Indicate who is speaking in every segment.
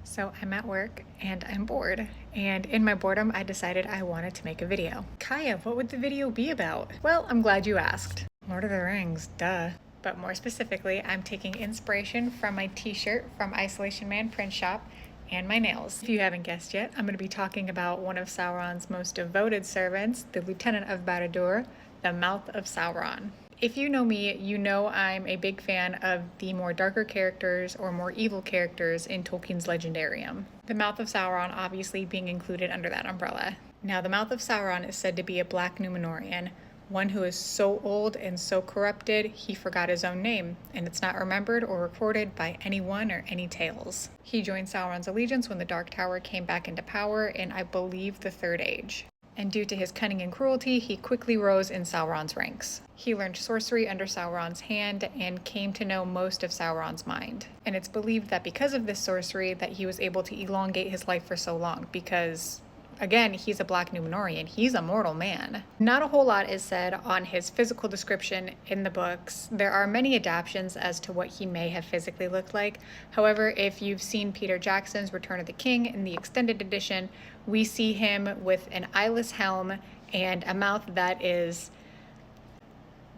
Speaker 1: So I'm at work and I'm bored, and in my boredom I decided I wanted to make a video. Kaia, what would the video be about? Well, I'm glad you asked. Lord of the Rings, duh. But more specifically, I'm taking inspiration from my t-shirt from Isolation Man print shop and my nails. If you haven't guessed yet, I'm going to be talking about one of Sauron's most devoted servants, the Lieutenant of Barad-dûr, the Mouth of Sauron. If you know me, you know I'm a big fan of the more darker characters or more evil characters in Tolkien's Legendarium. The Mouth of Sauron obviously being included under that umbrella. Now, the Mouth of Sauron is said to be a black Númenórean, one who is so old and so corrupted he forgot his own name, and it's not remembered or recorded by anyone or any tales. He joined Sauron's allegiance when the Dark Tower came back into power in, I believe, the Third Age. And due to his cunning and cruelty, he quickly rose in Sauron's ranks. He learned sorcery under Sauron's hand and came to know most of Sauron's mind. And it's believed that because of this sorcery that he was able to elongate his life for so long because, again, he's a black Númenórean. He's a mortal man. Not a whole lot is said on his physical description in the books. There are many adaptations as to what he may have physically looked like. However, if you've seen Peter Jackson's Return of the King in the extended edition, we see him with an eyeless helm and a mouth that is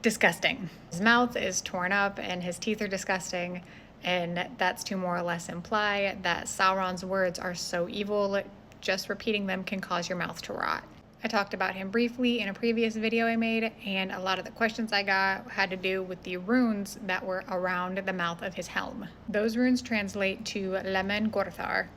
Speaker 1: disgusting. His mouth is torn up and his teeth are disgusting, and that's to more or less imply that Sauron's words are so evil, just repeating them can cause your mouth to rot. I talked about him briefly in a previous video I made, and a lot of the questions I got had to do with the runes that were around the mouth of his helm. Those runes translate to Lemen Gorthar,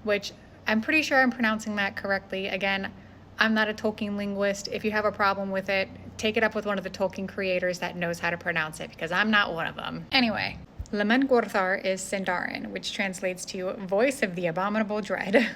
Speaker 1: which I'm pretty sure I'm pronouncing that correctly. Again, I'm not a Tolkien linguist. If you have a problem with it, take it up with one of the Tolkien creators that knows how to pronounce it, because I'm not one of them. Anyway, Lemen Gorthar is Sindarin, which translates to Voice of the Abominable Dread.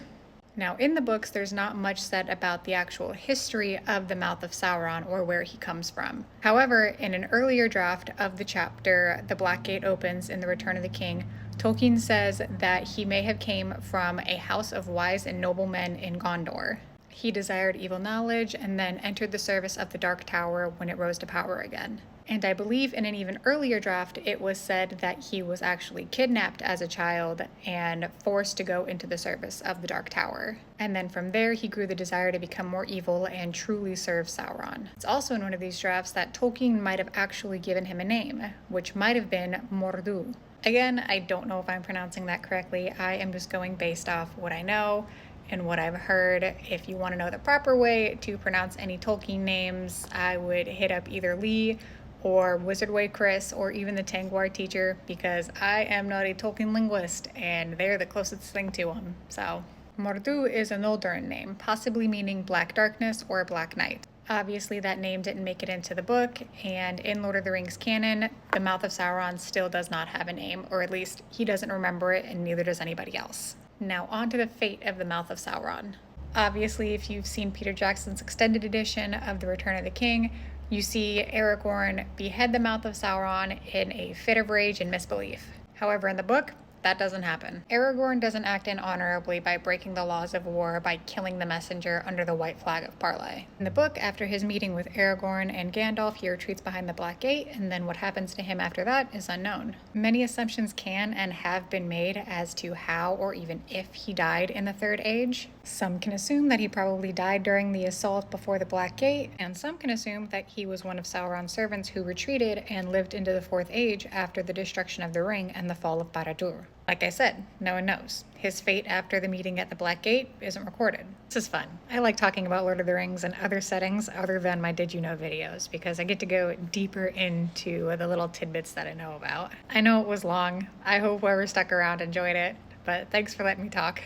Speaker 1: Now, in the books, there's not much said about the actual history of the Mouth of Sauron or where he comes from. However, in an earlier draft of the chapter, The Black Gate Opens in The Return of the King, Tolkien says that he may have came from a house of wise and noble men in Gondor. He desired evil knowledge and then entered the service of the Dark Tower when it rose to power again. And I believe in an even earlier draft, it was said that he was actually kidnapped as a child and forced to go into the service of the Dark Tower. And then from there, he grew the desire to become more evil and truly serve Sauron. It's also in one of these drafts that Tolkien might have actually given him a name, which might have been Mordu. Again, I don't know if I'm pronouncing that correctly. I am just going based off what I know and what I've heard. If you want to know the proper way to pronounce any Tolkien names, I would hit up either Lee or Wizardway Chris, or even the Tangwar teacher, because I am not a Tolkien linguist, and they're the closest thing to him. So, Mordu is a Noldurin name, possibly meaning black darkness or black night. Obviously, that name didn't make it into the book, and in Lord of the Rings canon, the Mouth of Sauron still does not have a name, or at least he doesn't remember it, and neither does anybody else. Now, on to the fate of the Mouth of Sauron. Obviously, if you've seen Peter Jackson's extended edition of The Return of the King, you see Aragorn behead the Mouth of Sauron in a fit of rage and misbelief. However, in the book, that doesn't happen. Aragorn doesn't act in honorably by breaking the laws of war by killing the messenger under the white flag of parley. In the book, after his meeting with Aragorn and Gandalf, he retreats behind the Black Gate, and then what happens to him after that is unknown. Many assumptions can and have been made as to how or even if he died in the Third Age. Some can assume that he probably died during the assault before the Black Gate, and some can assume that he was one of Sauron's servants who retreated and lived into the Fourth Age after the destruction of the ring and the fall of Barad-dûr. Like I said, no one knows. His fate after the meeting at the Black Gate isn't recorded. This is fun. I like talking about Lord of the Rings and other settings other than my Did You Know videos, because I get to go deeper into the little tidbits that I know about. I know it was long. I hope whoever stuck around enjoyed it, but thanks for letting me talk.